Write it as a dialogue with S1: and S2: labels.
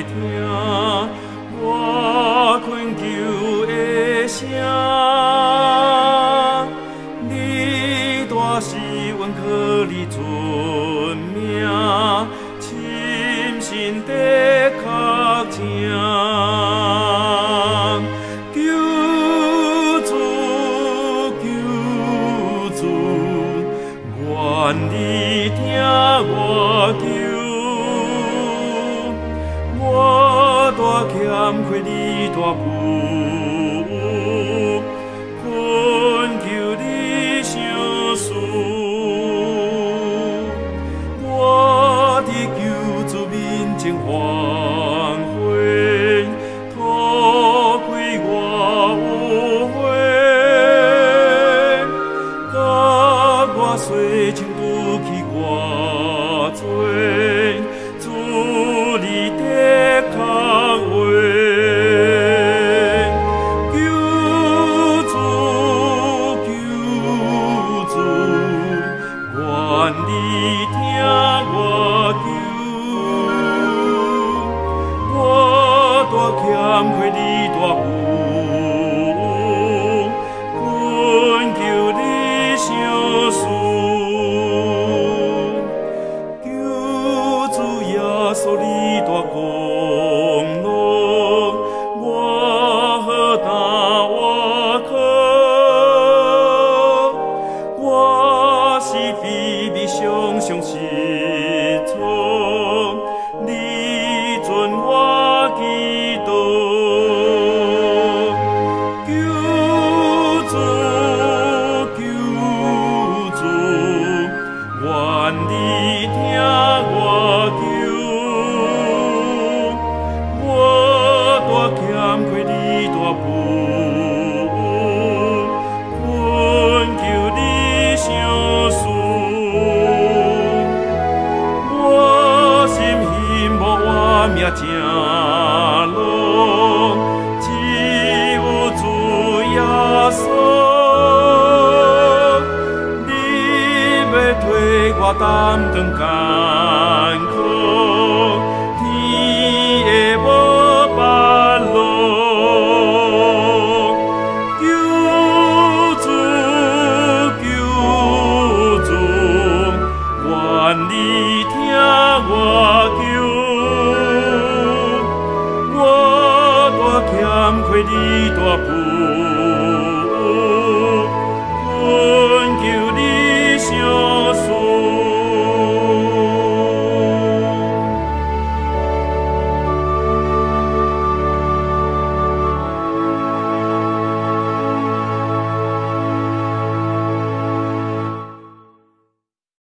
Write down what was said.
S1: 听，我恳求的声。你大是阮靠你存命，深深地确证。救主，救主，愿你听我求。我大欠亏你大父，恳求你相思。我的救主面前还悔，托亏我有悔，甲我洗清拄去我罪，主你的确话。救主，救主，愿你听我求。我大欠亏你大父，恳求你相思。救主耶稣你大功劳，我何等我可？我是比比上上失措，你准我祈祷。救主，救主，愿你听我求。我大欠亏你大父，恳求你相思。我心无我命正路，只有主耶稣。你要替我担当艰苦，天的无白路。救主，救主，愿你听我求。我大欠亏你